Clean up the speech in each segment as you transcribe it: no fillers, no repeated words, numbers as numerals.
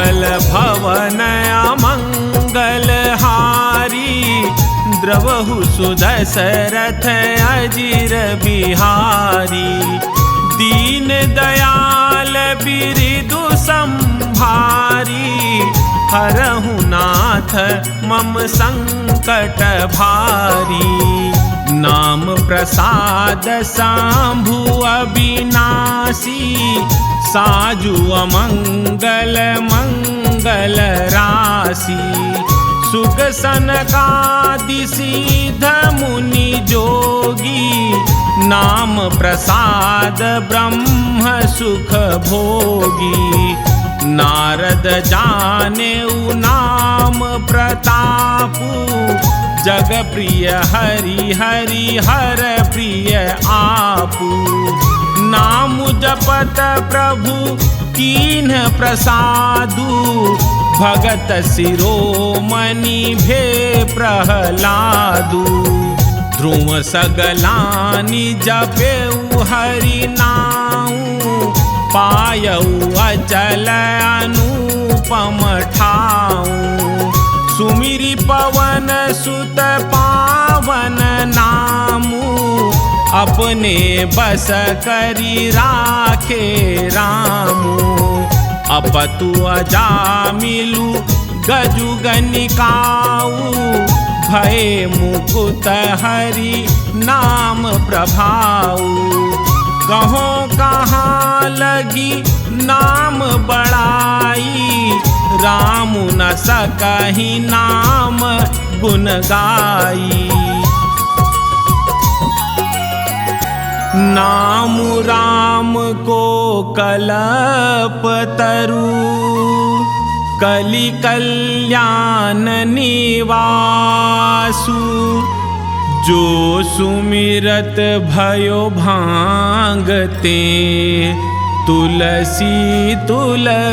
मंगल भवन अमंगल हारी, द्रवहु सुदशरथ अजिर बिहारी। दीन दयाल बिरिदु संभारी, हरहु नाथ मम संकट भारी। नाम प्रसाद सांभु अविनाशी, साजु अमंगल मंगल राशि। सुख सनकादि सिद्ध मुनि जोगी, नाम प्रसाद ब्रह्म सुख भोगी। नारद जानेउ नाम प्रतापु, जग प्रिय हरि हरि हर प्रिय आपु। नाम जपत प्रभु कीन्ह प्रसादु, भगत शिरोमणि भे प्रहलादु। ध्रुव सगलानि जपेउ हरि नाउ, पायउ अचल अनुपम ठाऊ। सुमिरि पवन सुत पावन नामु, अपने बस करि राखे रामु। अपतु अजामिलु गजु गनिकाऊ, भय मुकुत हरि नाम प्रभाऊ। कहो कहाँ लगी नाम बड़ाई, राम न सकहि नाम गुण गाई। नाम राम को कल्पतरु, कलि कल्याण निवासु। जो सुमिरत भयो भांगते, तुलसी तुलसीदासु।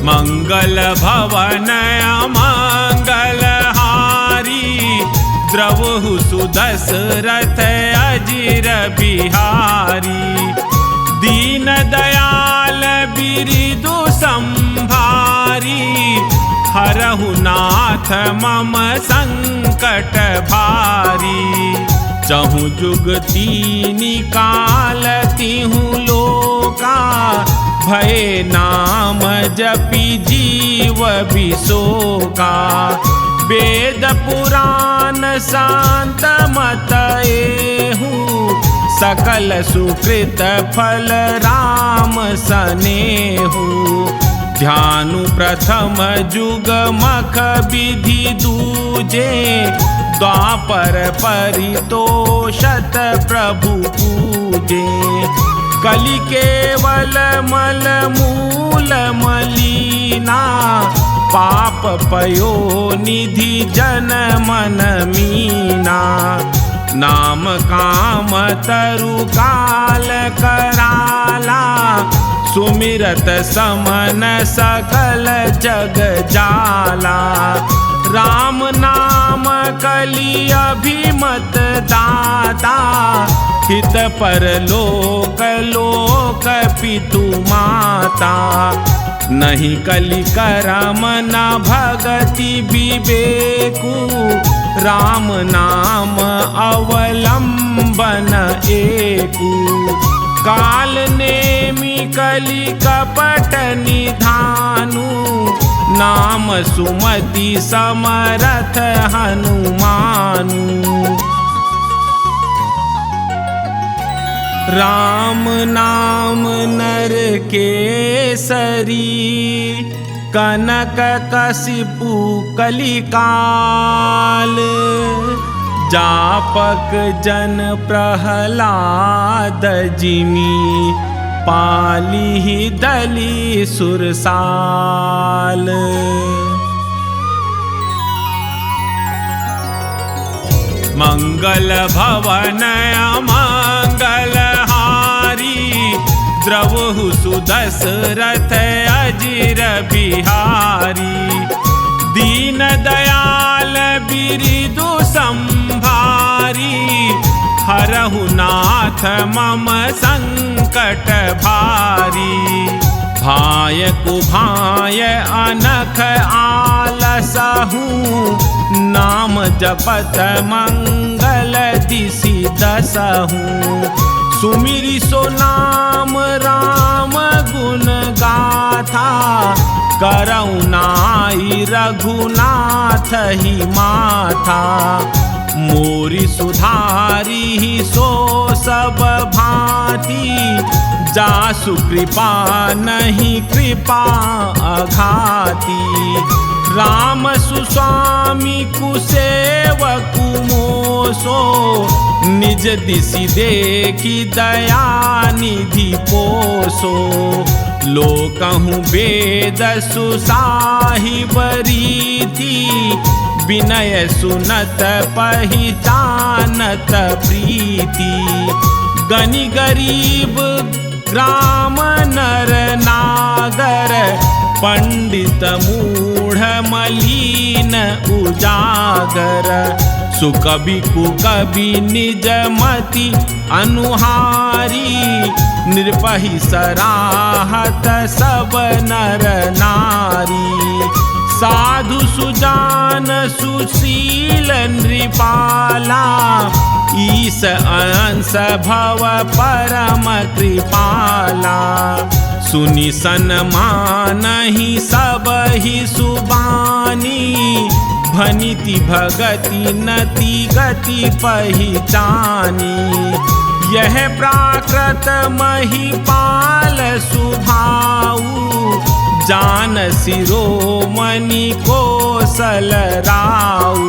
मंगल भवन अमंगल हारी, द्रवहु सुदशरथ अजिर बिहारी। दीन दयाल बिरिदु संभारी, हरहु नाथ मम संकट भारी। चहु जुग तीनि काल तिहु लोका, भय नाम जपि जीव बिसोका। वेद पुराण शांत मत एहु, सकल सुकृत फल राम सनेहु। ध्यानु प्रथम जुग मख विधि दूजे, द्वापर परितोषत प्रभु पूजे। कलि केवल मल मूल मलीना, पाप पयो निधि जन मन मीना। नाम काम तरु काल कराला, सुमिरत समन सकल जग जाला। राम नाम कलि अभिमत दाता, हित पर लोक लोक पितु माता। नहीं कलि करम न भगति विवेकु, राम नाम अवलंबन एकु। काल नेमि कलि कपट निधानु, नाम सुमति समरथ हनुमानु। राम नाम नर केसरी, कनक कसिपु कलिकाल। जापक जन प्रहलाद जिमि, पालिहि दलि सुरसाल। मंगल भवन अमंगल हारी, द्रवहु सुदशरथ अजिर बिहारी। दीन दयाल बिरिदु संभारी, हरहु नाथ मम संकट भारी। भाय कुभाय अनख आलसहु, नाम जपत मंगल दिसि दसहु। सुमिरि सो नाम राम गुण गाथा, करऊ नाई रघुनाथ ही माथा। मोरी सुधारी सो सब भांति, जासु कृपा नहीं कृपा अघाती। राम सुस्वामी कुसेवकु मोसो, निज दिसि देखी दया निधि पोसो। लोकहु वेद सुसाहिब रीति, विनय सुनत पहिचानत प्रीति। गनि गरीब ग्राम नर नागर, पंडित मूढ़ मलीन उजागर। सुकवि कुकवि निज मति अनुहारी, निर्पहि सराहत सब नर नारी। साधु सुजान सुशील नृपाला, ईश अंश भव परम कृपाला। सुनि सन्मानहि सबहि सुबानी, भनिति भगति नति गति पहिचानी। यह प्राकृत महिपाल सुभाऊ, जान शिरोमणि कोसल राऊ।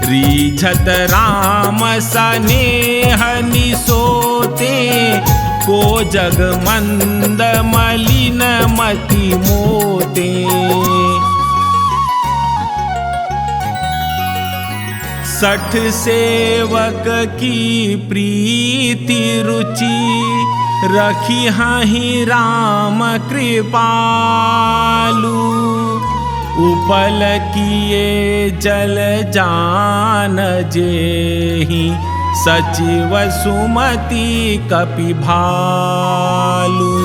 रीझत राम सनेह निसोते, को जग मंद मलिन मति मोते। सठ सेवक की प्रीति रुचि, रखी हहि राम कृपालु। उपल किए जल जान जेहि, सचिव सुमति कपि भालु।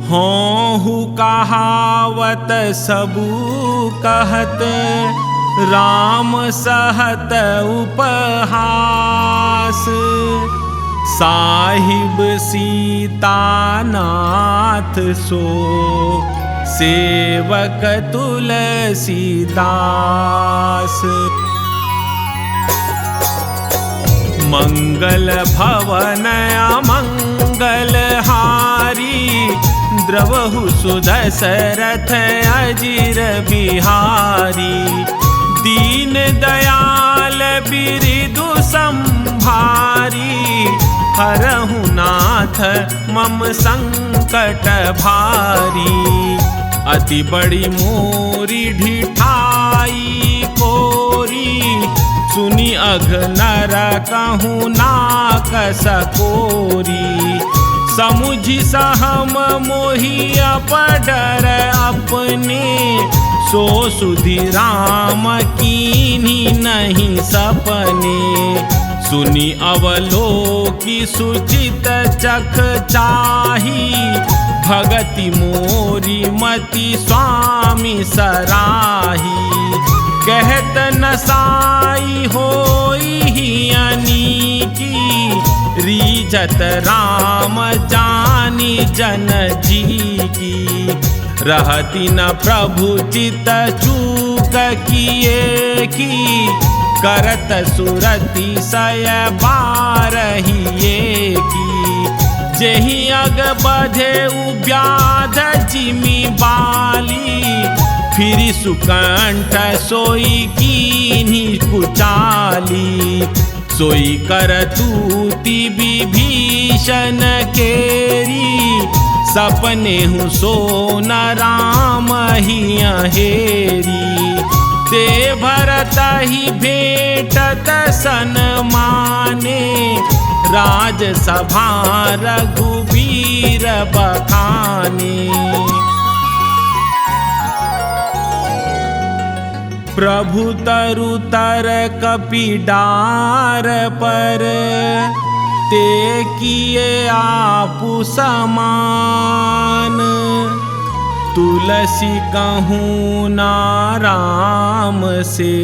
होहु कहावत सबु कहत, राम सहत उपहास। साहिब सीता नाथ सो, सेवक तुलसीदास। मंगल भवन अमंगल हारी, द्रवहु सुदशरथ अजिर बिहारी। दीन दयाल बिरिदु संभारी, हरहु नाथ मम संकट भारी। अति बड़ी मोरी ढिठाई कोरी, सुनि अघ नर कहूँ नाकस कोरी। समुझि सहम मोहि अपडर अपने, सो सुधि राम कीन्ही नहीं सपने। सुनि अवलोकि सुचित चख चाही, भगति मोरी मति स्वामी सराही। कहत नसाई होई ही अनीकी, रीझत राम जानी जन जी की। रहती न प्रभु चित चूक किए की, करत सुरति सय बारहिए की। जेहि अग बधे व्याध जिमि बाली, फिरि सुकंठ सोई कीन्ही कुचाली। सोई करतूति विभीषण केरी, सपने हूँ सोन राम ही हेरी। ते भरत ही भेटत सन माने, राजसभा रघुबीर बखाने। प्रभु तरु तर कपि डार पर, ते किए आपु समान। तुलसी कहूँ ना राम से,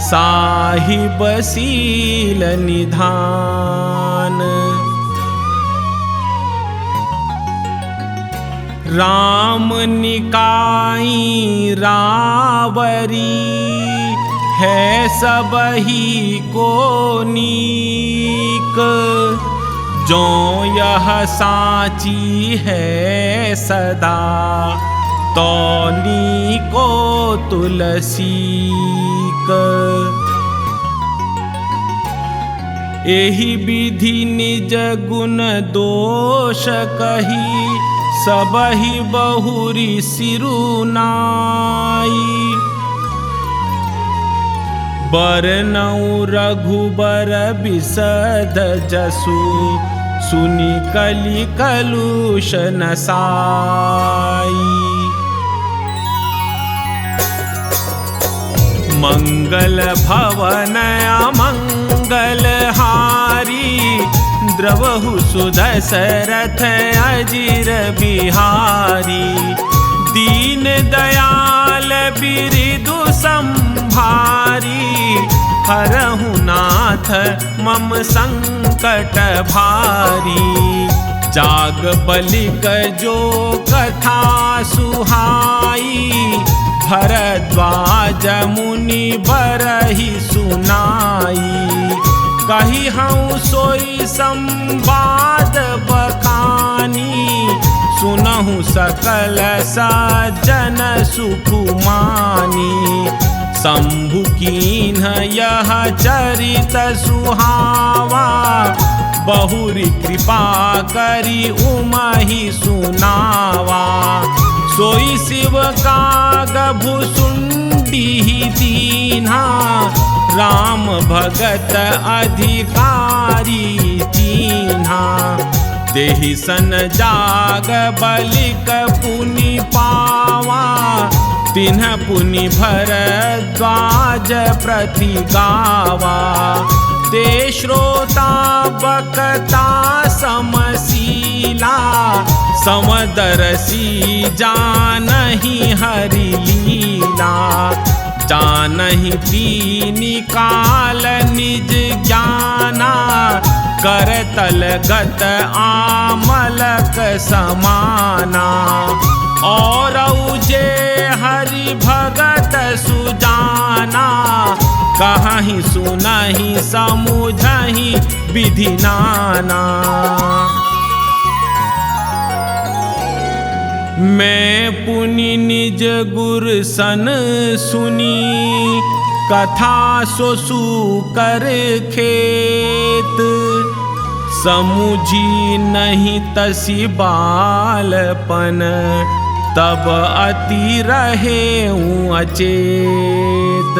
साहिब सील निधान। राम निकाई रावरी, है सबही को नीक। जो यह साची है सदा, तौनी को तुलसीक। एहि विधि निज गुण दोष कही, सबहि बहुरी सिरुनाई। बरनउँ रघुबर बिसद जसु, सुनि कलि कलुष नसाई। मंगल भवन अमंगल हारी, द्रवहु सुदशरथ अजिर बिहारी। दीन दयाल बिरिदु संभारी, हरहु नाथ मम संकट भारी। जाग बलिक जो कथा सुहाई, भरद्वाज मुनि बरहि सुनाई। कही हूँ सोई संवाद बखानी, सुनहु सकल सज्जन सुख मानी। शंभु कीन्ह यह चरित सुहावा, बहुरी कृपा करी उमहि सुनावा। सोई शिव काग भुसुंडी दीन्हा, राम भगत अधिकारी चीन्हा। देहि सन जाग बलिक पुनि पावा, तिन्ह पुनि भरद्वाज प्रति गावा। ते श्रोता बकता समशीला, समदरसी जानहि हरि लीला। जानहि दीनि काल निज ज्ञाना, करतल गत आमलक समाना। और जे हरि भगत सुजाना, कहीं सुनहि समुझहि विधि नाना। मैं पुनि निज गुर सन सुनी, कथा सोसु कर खेत। समुझी नहीं तसी बालपन, तब अति रहे अचेत।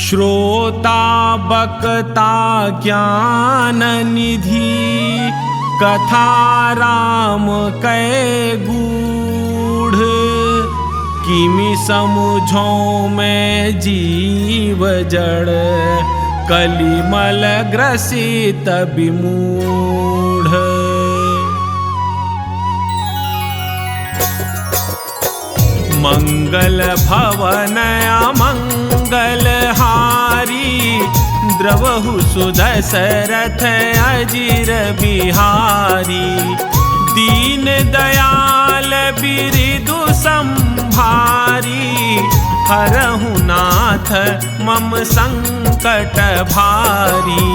श्रोता बकता ज्ञान निधि, कथा राम कै गूढ़। किमि समुझो मैं जीव जड़, कलिमल ग्रसित विमूढ़। मंगल भवन अमंगल हारी, द्रवहु सुदशरथ अजिर बिहारी। दीन दयाल बिरिदु संभारी, हरहु नाथ मम संकट भारी।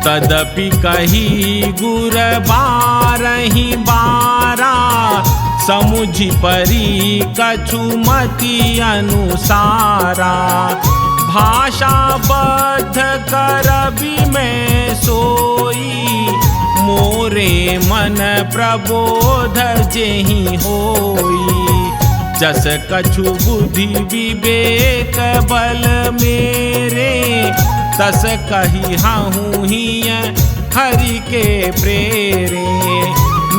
तदपि कही गुर बारहि बारा, समुझि परी कछु मति अनुसारा। भाषा बद्ध करबि मैं सोई, मोरे मन प्रबोध जेहि होई। जस कछु बुद्धि विवेक बल मेरे, तस कही हूँ हिय हरि के प्रेरे।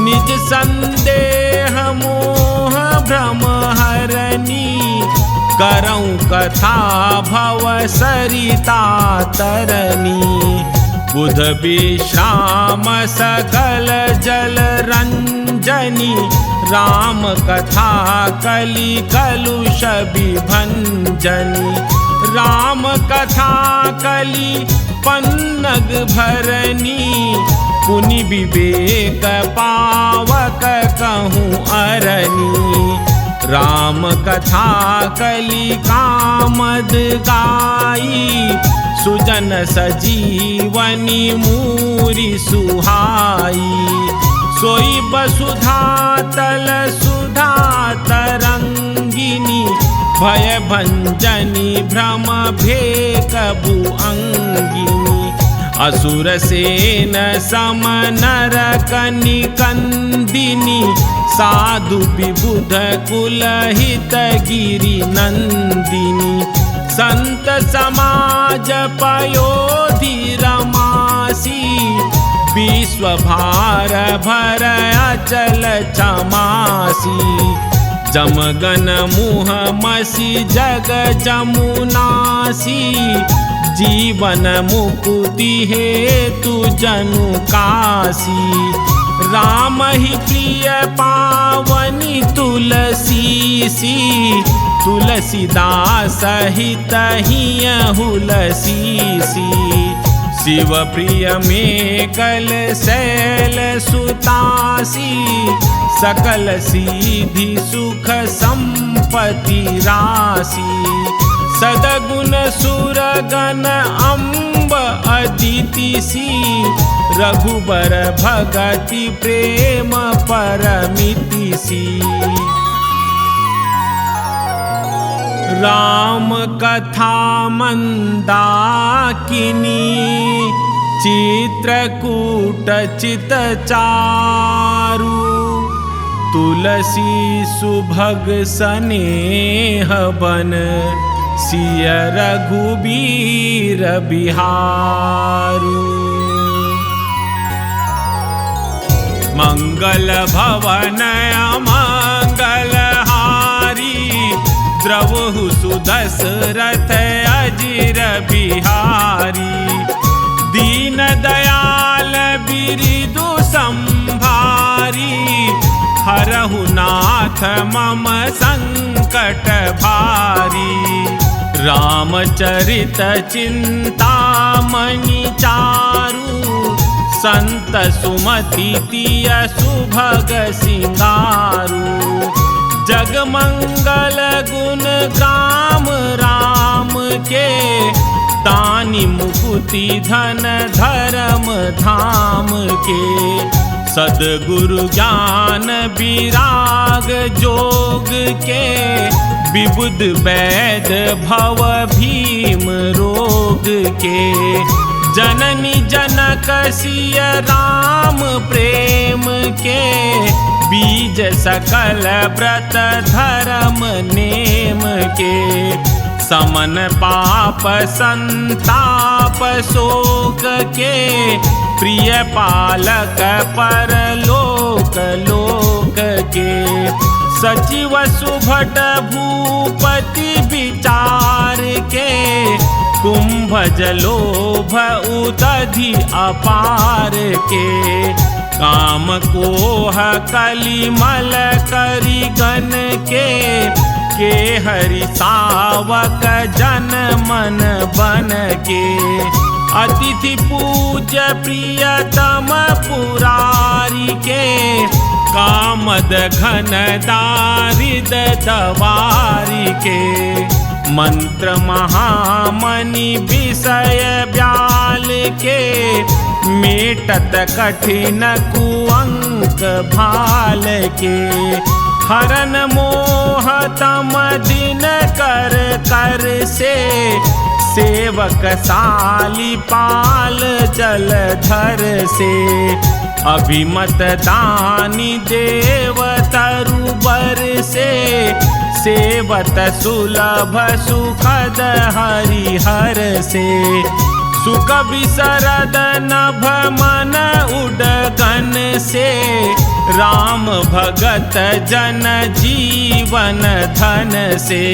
निज संदेह मोह भ्रम हरनी, करऊं कथा भव सरिता तरनी। बुध विश्राम सकल जल रंजनी, राम कथा कलि कलुष विभंजनी। राम कथा कलि पन्नग भरनी, पुनि विवेक पावक कहूँ अरनी। राम कथा कलि कामद गाई, सुजन सजीवनी मूरी सुहाई। सोई वसुधा तल सुधा तरंगिनी, भय भंजनी भ्रम भेकबु अंगिनी। असुर सेन सम नर कनिकंदिनी, साधु विबुध कुलहित गिरि नंदिनी। संत समाज पयोधि रमासी, विश्व भार भर अचल चमासी। जमगन मुह मसी जग जमुनासी, जीवन मुकुति हेतु जनु कासी। राम ही प्रिय पावनी तुलसी सी, तुलसीदास हित हुलसी सी। शिव प्रिय में कल शैल सुतासी, सकल सीधि सुख संपत्ति राशि। सदगुण सुरगण अम्ब अदिति सी, रघुबर भगति प्रेम परमिति सी। राम कथा मंदाकिनी, चित्रकूट चित चारु। तुलसी सुभग सनेह बन, सिय रघुबीर बिहारू। मंगल भवन अमंगल हारी, द्रवहु सुदशरथ अजिर बिहारी। दीन दयाल बिरिदु संभारी, हरहु नाथ मम संकट भारी। रामचरित चिंतामणि चारु, संत सुमति तिय सुभग सिंगारू। जगमंगल गुण ग्राम राम के, दानी मुकुति धन धर्म धाम के। सद्गुरु ज्ञान विराग जोग के, विबुध वैद भव भीम रोग के। जननी जनक सिय राम प्रेम के, बीज सकल व्रत धर्म नेम के। समन पाप संताप शोक के, प्रिय पालक परलोक लोक के। सचिव सुभट भूपति विचार के, कुंभज लोभ उदधि अपार के। काम कोह कलिमल करि गण के, हरि सावक जन मन बन के। अतिथि पूज्य प्रियतम पुरारी के, कामद घन दारिद दवारी के। मंत्र महामणि विषय ब्याल के, मेटत कठिन कुअंक भाल के। हरन मोह तम दिन कर कर से, सेवक साली पाल जलधर से। अभिमत दानी देव तरुबर से, सेवत सुलभ सुखद हरिहर से। सुख बिसरद नभ मन उडगन से, राम भगत जन जीवन धन से।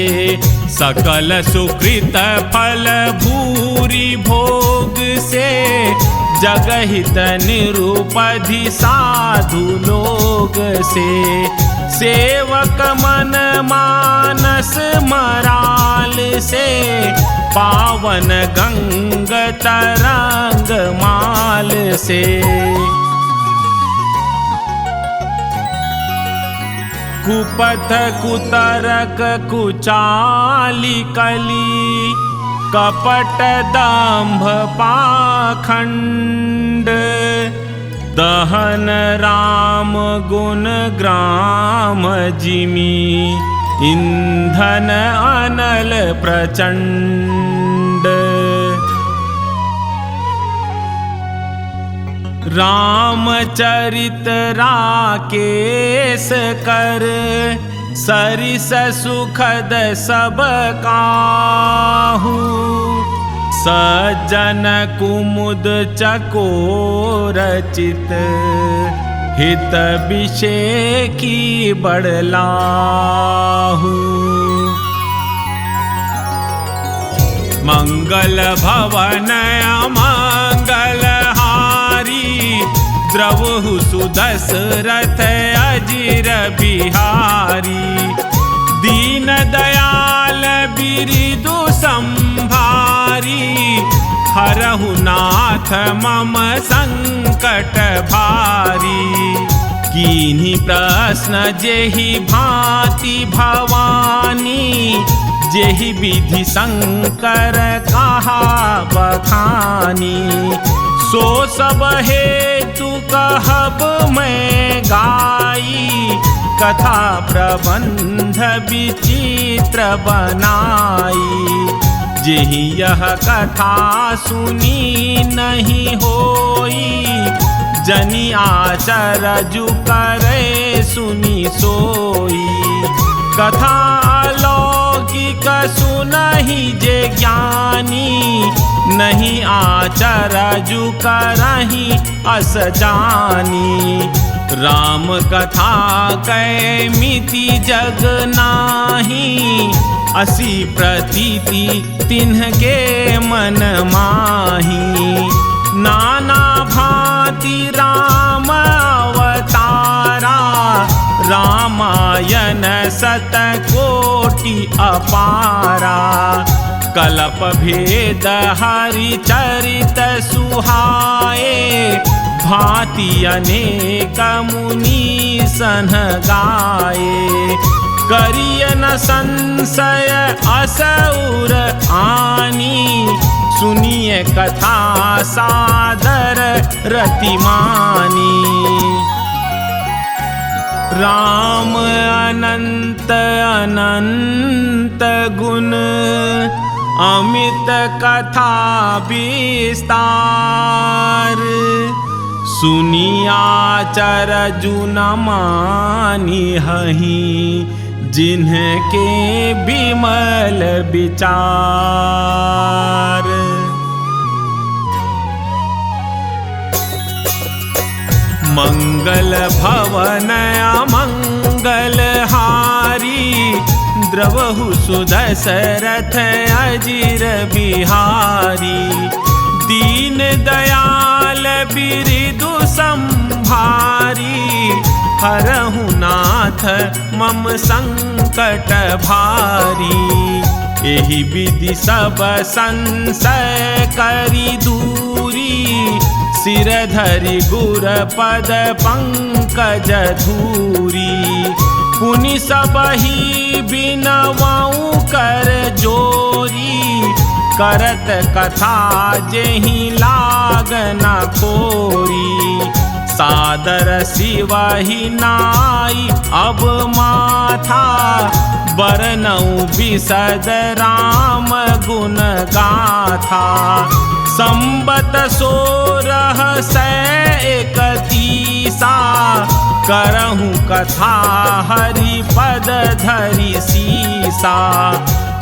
सकल सुकृत फल भूरि भोग से, जगहित निरुपधि साधु लोग से। सेवक मन मानस मराल से, पावन गंग तरंग माल से। कुपथ कुतरक कुचाली कली, कपट दंभ पाखंड। दहन राम गुण ग्राम जिमी, ईंधन अनल प्रचंड। रामचरित राकेश कर, सरिस सुखद सब काहू। सज्जन कुमुद चकोर चित, हित विषय की बड़लाहू। मंगल भवन अमंगल हारी, द्रवहु सुदशरथ अजिर बिहारी। दीन दयाल बिरिदु संभारी, हरहु नाथ मम संकट भारी। कीन्ही प्रश्न जेहि भांति भवानी, जेहि विधि शंकर कहा बखानी। सो सब हेतु कहब मैं गाई, कथा प्रबंध विचित्र बनाई। जेहि यह कथा सुनी नहीं होई, जनि आचरजु करे सुनी सोई। कथा अलौकिक सुनहि जे ज्ञानी, नहीं आचरजु करहि अस जानी। राम कथा कै मिति जग नाही, असी प्रतीति तिन्हके मन माही। नाना भांति राम अवतारा, रामायण शतकोटि अपारा। कलप भेद हरि चरित सुहाए, भांति अनेक मुनि सन गाए। करिय न संशय असुर आनी, सुनिय कथा सादर रतिमानी। राम अनंत अनंत गुण, अमित कथा विस्तार। सुनिया चरजु न मानी हहि, जिन्हके विमल विचार। मंगल भवन अमंगल हारी, द्रवहु सुदशरथ अजिर बिहारी। दीन दयाल बिरिदु संभारी, हरहु नाथ मम संकट भारी। एहि विधि सब संशय करि दूरी, सिर धरि गुर पद पंकज धूरी। पुनि सबहि बिनवउ कर जोरी, करत कथा जेहि लागन खोरी। सादर शिवहि नाई अब माथा, बरनऊ बिसद राम गुण गाथा। संबत 1631, करहूँ कथा हरि पद धरि सीसा।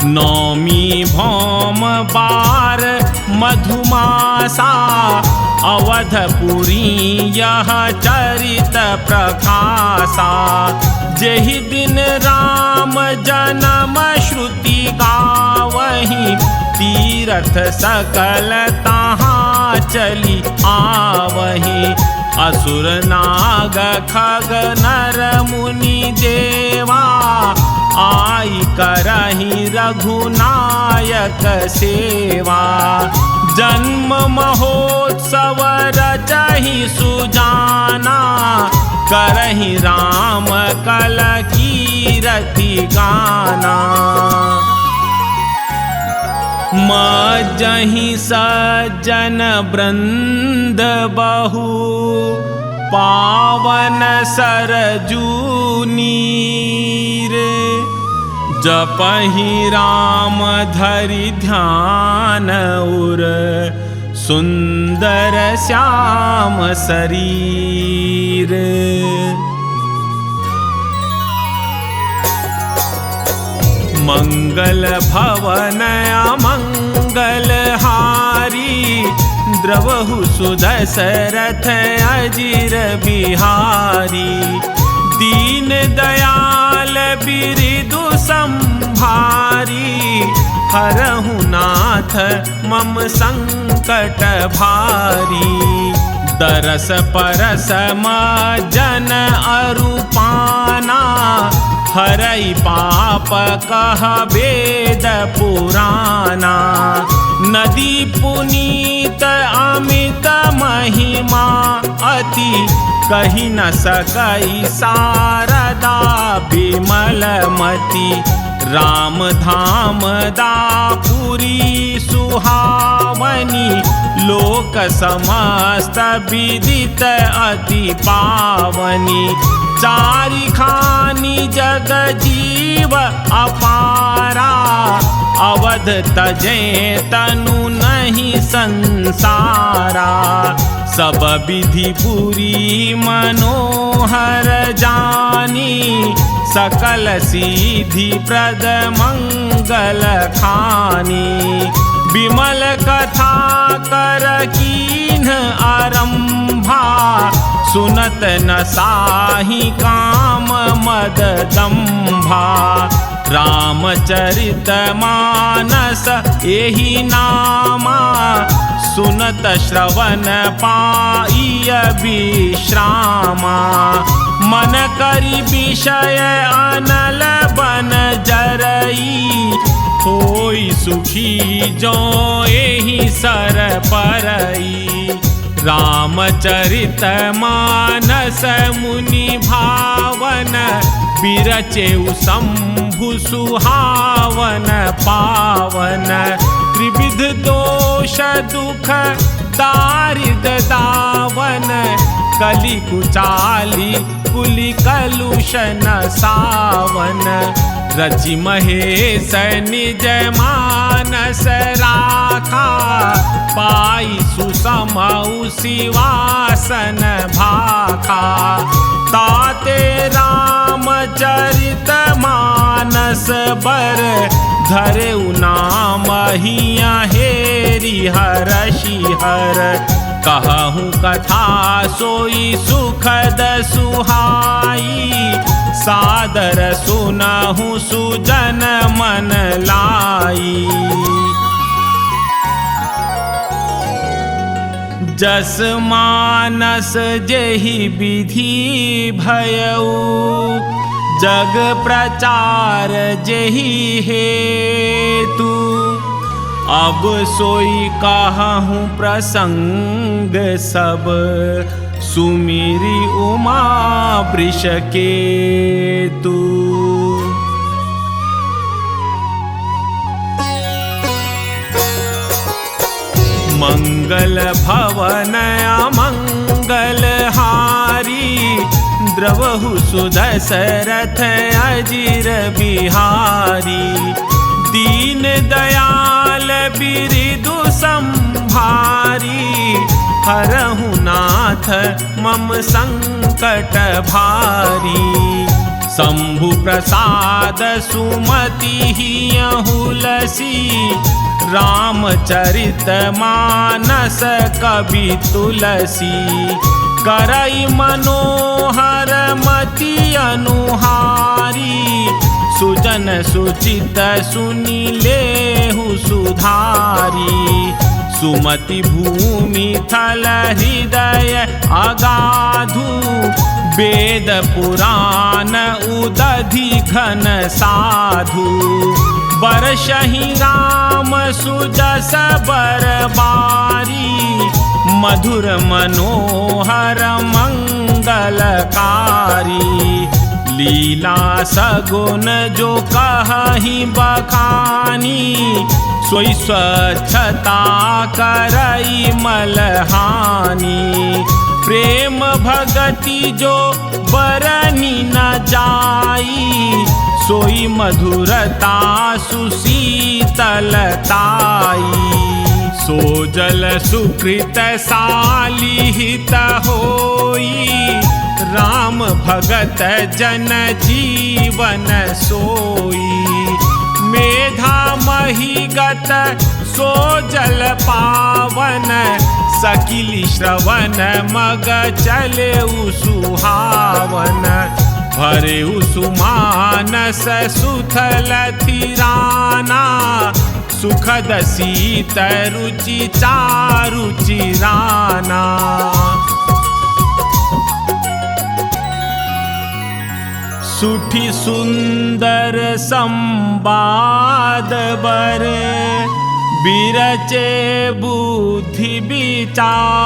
नौमी भौम बार मधुमासा अवधपुरी यह चरित प्रकाशा। जेहि दिन राम जन्म श्रुति गावहीं, तीरथ सकल तहाँ चली आवहीं। असुर नाग खग नर मुनि देवा, आई करहीं रघुनायक सेवा। जन्म महोत्सव रचहि सुजाना, करहीं राम कल कीरति गाना। मज्जहि सज्जन वृंद बहु, पावन सरजू नीर। जपहि राम धरि ध्यान उर, सुंदर श्याम शरीर। मंगल भवन अमंगल हारी, द्रवहु सुदशरथ अजिर बिहारी। दीन दयाल बिरिदु संभारी, हरहु नाथ मम संकट भारी। दरस परस मज्जन अरूपाना, हरई पाप कह वेद पुराना। नदी पुनीत अमित महिमा, अति कही न सकई शारदा बिमलमती। राम धाम दापुरी सुहावनी, लोक समस्त विदित अति पावनी। चारिखानी जग जीव अपारा, अवध तजे तनु नहीं संसारा। सब विधि पुरी मनोहर जानी, सकल सिद्धि प्रद मंगल खानी। विमल कथा कर कीन्ह आरंभा, सुनत न साही काम मद दंभा। रामचरित मानस एहि नामा, सुनत श्रवण पाइय विश्रामा। मन करि विषय अनल बन जरई, होई सुखी जो एहि सर परई। रामचरित मानस मुनि भावन, बिरचेउ शंभु सुहावन पावन। त्रिविध दोष दुख दारिद्र दावन, कलि कुचाली कुलि कलुष न सावन। रचि महेश निज मानस राखा, पाई सुसमउ सिवासन भाखा। ताते रामचरित मानस बर, धरेउ नाम हिया हेरि हरषि हर। कहूँ कथा सोई सुखद सुहाई, सादर सुनहु सुजन मन लाई। जस मानस जेहि विधि भयउ, जग प्रचार जेहि हेतु। अब सोई कहूँ प्रसंग सब, सुमिरि उमा वृषकेतु। मंगल भवन अमंगल हारी, द्रवहु सुदशरथ अजिर बिहारी। दीन दयाल बिरिदु संभारी, हरहु नाथ मम संकट भारी। शंभु प्रसाद सुमति हियहु लसी, रामचरित मानस कवि तुलसी करई मनोहर मति अनुहारी सुजन सुचित सुनि लेहु सुधारी सुमति भूमि थल हृदय अगाधु वेद पुराण उदधि घन साधु बरसहि राम सुजस बरबारी मधुर मनोहर मंगलकारी लीला सगुन जो कहि बखानी सोई स्वच्छता करई मलहानी प्रेम भगति जो बरनी न जाई सोई मधुरता सुशीतलताई सो जल सुकृत सालिहित होई राम भगत जन जीवन सोई मेधा महिगत सो जल पावन सकिली श्रवण मग चले सुहावन भरे सुमानस सुथल थिराना सुखद शीत रुचि चारु चिराना सुठी सुंदर संवाद बर बिरचे बुद्धि विचारी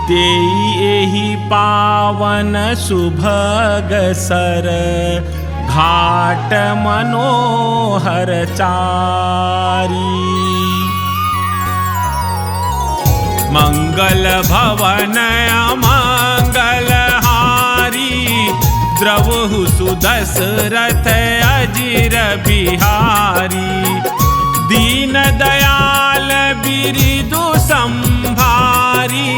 तेई एहि पावन सुभग सर घाट मनोहर चारी मंगल भवन अमंगल द्रवहु सुदशरथ अजिर बिहारी दीन दयाल बिरिदु संभारी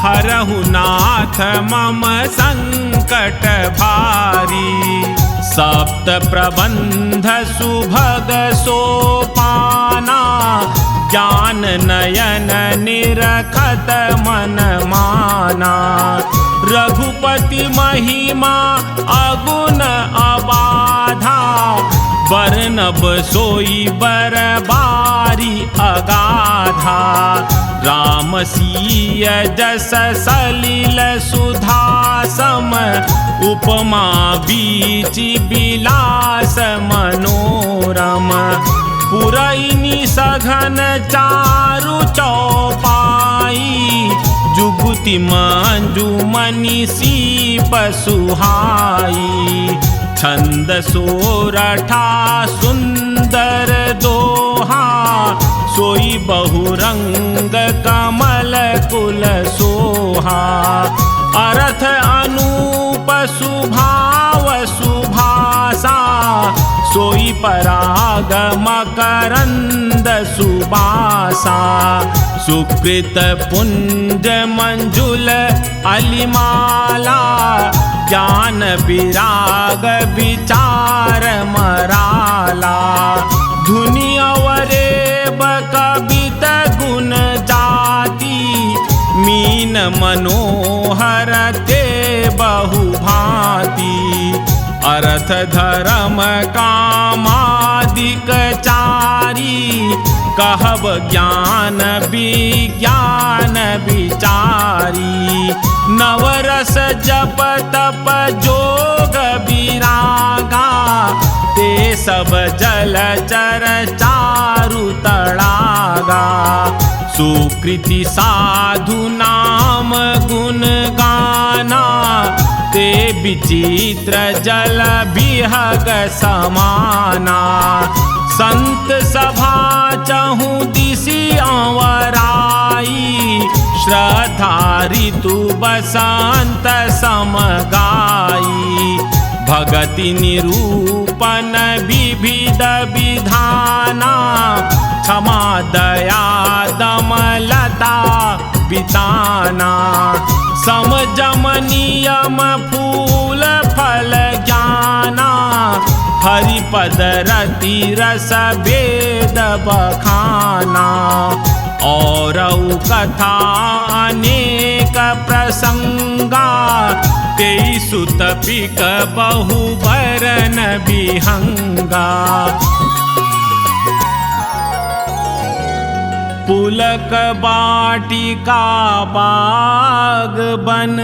हरहु नाथ मम संकट भारी सप्त प्रबंध सुभग सोपाना ज्ञान नयन निरखत मन माना रघुपति महिमा अगुण अबाधा बरनब सोई बरबारी अगाधा राम सीय जस सलिल सुधा सम उपमा बीच बिलास मनोरम पुरैनी सघन चारु चौपाई जुगुति मंजुमनि सीप सुहाई छंद सोरठा सुंदर दोहा सोई बहुरंग कमल कुल सोहा अर्थ अनूप सुभाव सुभासा सोई पराग मकरंद सुबासा सुकृत पुंज मंजुल अलिमाला ज्ञान विराग विचार मराला धुनि अवरेब कवित गुण जाति मीन मनोहर ते बहुभांति अर्थ धर्म कामादिक चारी कहब ज्ञान विज्ञान विचारी नवरस जप तप जोग विरागा ते सब जल चर चारु तड़ागा सुकृति साधु नाम गुण गाना ते विचित्र जल बिहग समाना संत सभा चहु दिशि अंवराई श्रद्धा ऋतु बसंत समगाई भगति निरूपण विविध विधाना क्षमा दया दमलता बिताना समजम नियम फूल फल ज्ञाना हरिपद रति रस वेद बखाना। और कथा अनेक प्रसंगा, तेई सुत पिक बहु बरन बिहंगा। पुलक बाटिका बाग बन,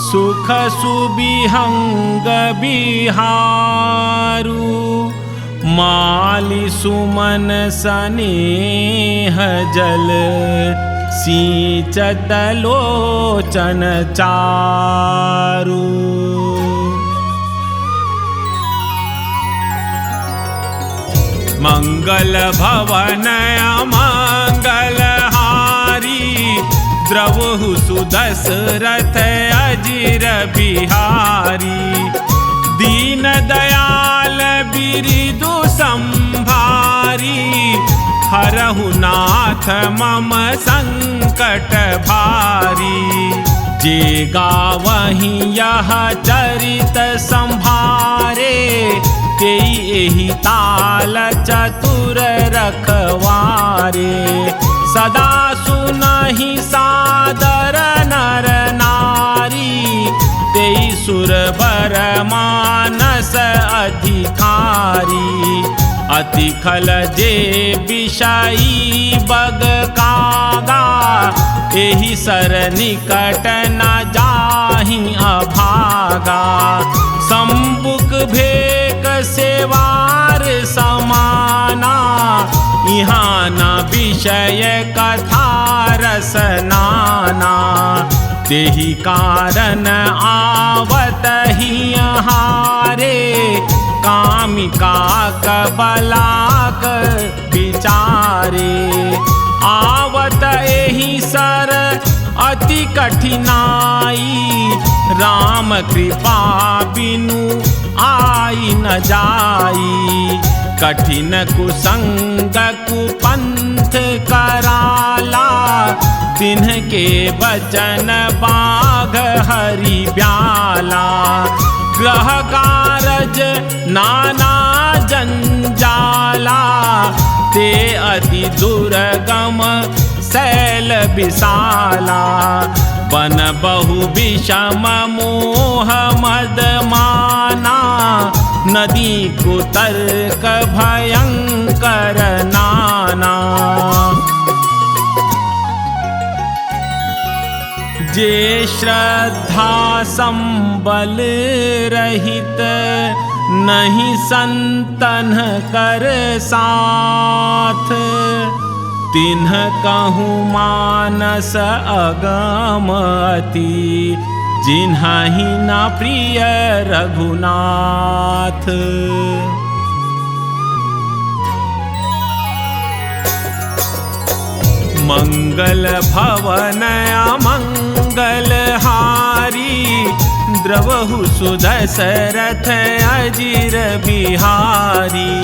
सुख सुबिहंग बिहारू। माली सुमन सनेह जल, सींचत लोचन चारू। मंगल भवन अमंगल हारी, द्रवहु सुदशरथ अजिर बिहारी। दीन दयाल बिरिदु संभारी, हरहु नाथ मम संकट भारी। जे गावहि यह चरित संभारे, तेई एहि ताल चतुर रखवारे। सदा सुनहि सादर नर नारी, तेई सुरवर मानस अधिकारी। अति खल जे विषयी बग कागा, एहि सर निकट न जाहि अभागा। संबुक भेक सेवार समाना, यहाँ न विषय कथा रस नाना। तेहि कारण आवत ही हारे, कामिका कबलाक विचारे। आवत एहि सर अति कठिनाई, राम कृपा बिनु आई न जाई। कठिन कुसंग कुपंथ कराला, तिन्ह के वचन बाघ हरि ब्याला। ग्रह कारज नाना जंजाला, ते अति दुर्गम शैल विशाला। वन बहु विषम मोह मद माना, नदी कुतर्क भयंकर नाना। जे श्रद्धा संबल रहित, नहीं संतन कर साथ। तिन्ह कहूँ मानस अगमति, जिन्हि न प्रिय रघुनाथ। मंगल भवन अमंगल हारी, द्रवहु सुदशरथ अजिर बिहारी।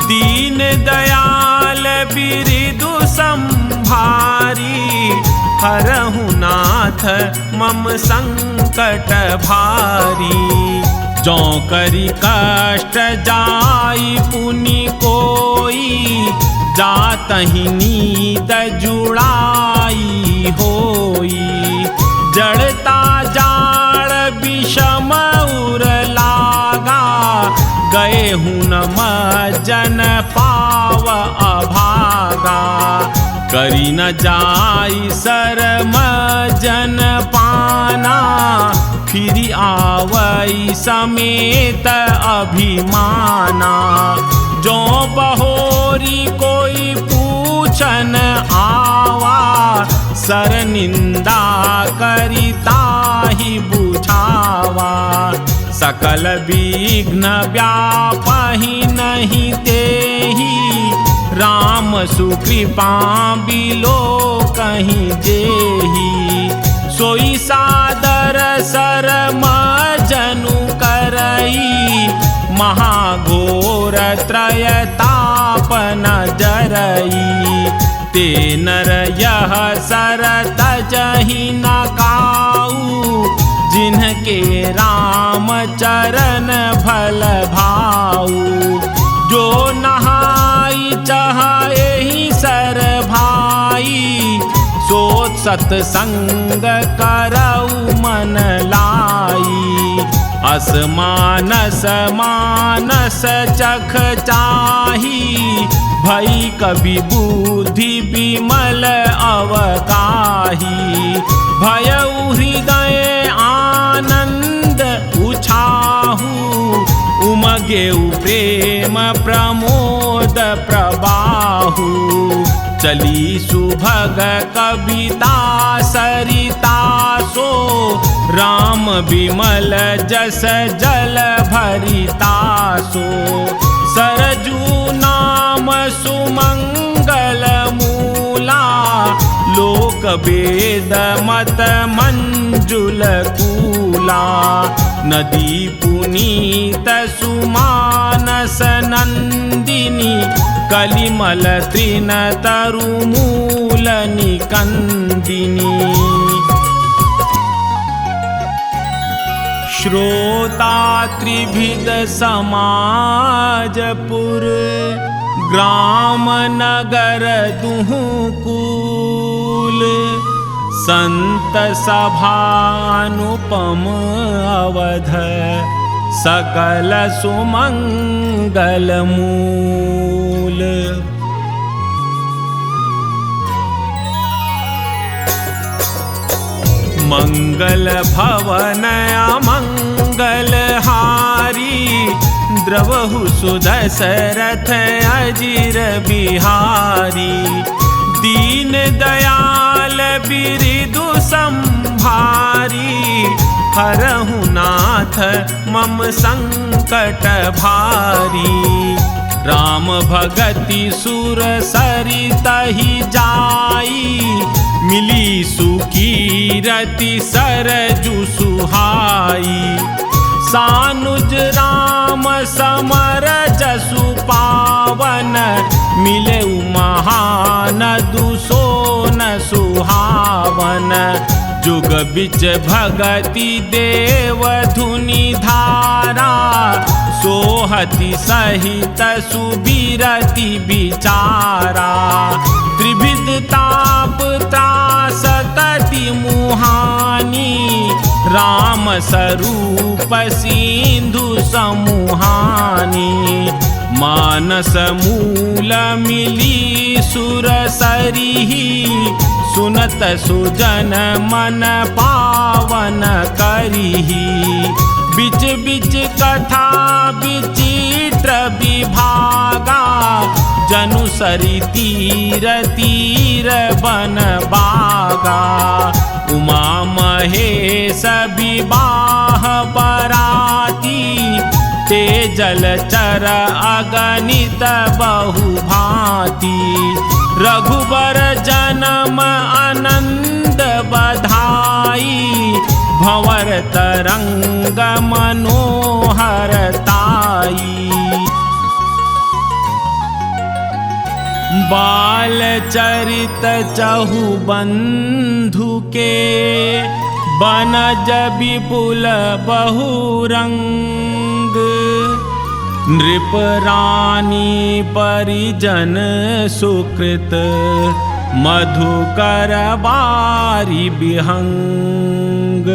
दीन दयाल बिरिदु संभारी, हरहु नाथ मम संकट भारी। जो करि कष्ट जाई पुनि कोई, जातहि नीद जुड़ाई होई। जड़ता जाड़ विषम उर लागा, गए हूँ न मज्जन पाव अभागा। करी न जाई सर मज्जन पाना, फिर आवई समेत अभिमाना। जो बहोरी कोई पूछन आवा, सर निंदा करिता ही बुझावा। सकल विघ्न व्यापहि नहीं तेहि, राम सुकृपा बिलो कहीं जेहि। सोई सादर सर मजनु करई, महाघोर त्रयतापन जरई। ते नर यह सर तजहि न काऊ, जिनके राम चरण भल भाऊ। जो नहाई चाहे ही सर भाई, सो सत्संग करऊ मन लाई। असमानस मानस चख चाही, भई कवि बुद्धि विमल अवकाही। भयउ हृदय आनंद उछाहू, उमगेउ प्रेम प्रमोद प्रबाहू। चली सुभग कविता सरिता सो, राम विमल जस जल भरिता सो। सरजू नाम सुमंगल मूला, लोक वेद मत मंजुल कूला। नदी पुनीत सुमानस नंदिनी, कलिमल तृण तरुमूल निकंदिनी। श्रोता त्रिभिद समाजपुर, ग्राम नगर दुहु कूल। संत सभानुपम अवध, सकल सुमंगल मूल। मंगल भवन अमंगल हारी, द्रवहु सुदशरथ अजिर बिहारी। दीन दयाल बिरिदु संभारी, हरहु नाथ मम संकट भारी। राम भगति सुर सरितहि जाई, मिली सुकीरति सरजु सुहाई। सानुज राम समर जसु पावन, मिले महान दुसोन सुहावन। जुग बिच भगति देव धुनि धारा, सोहति सहित सुबिरति विचारा। त्रिविध ताप त्रास कति मुहानी, राम स्वरूप सिंधु समुहानी। मानस मूल मिली सुर सरिही, सुनत सुजन मन पावन करिही। बिच बिच कथा विचित्र विभागा, जनु सरि तीर तीर बन बागा। उमा महेश विवाह बराती, ते जलचर अगणित बहु भांति। रघुबर जन्म आनंद बधाई, भंवर तरंग मनोहर ताई। बाल चरित चहु बंधु के, बनज विपुल बहुरंग। नृप रानी परिजन सुकृत, मधुकर बारी बिहंग।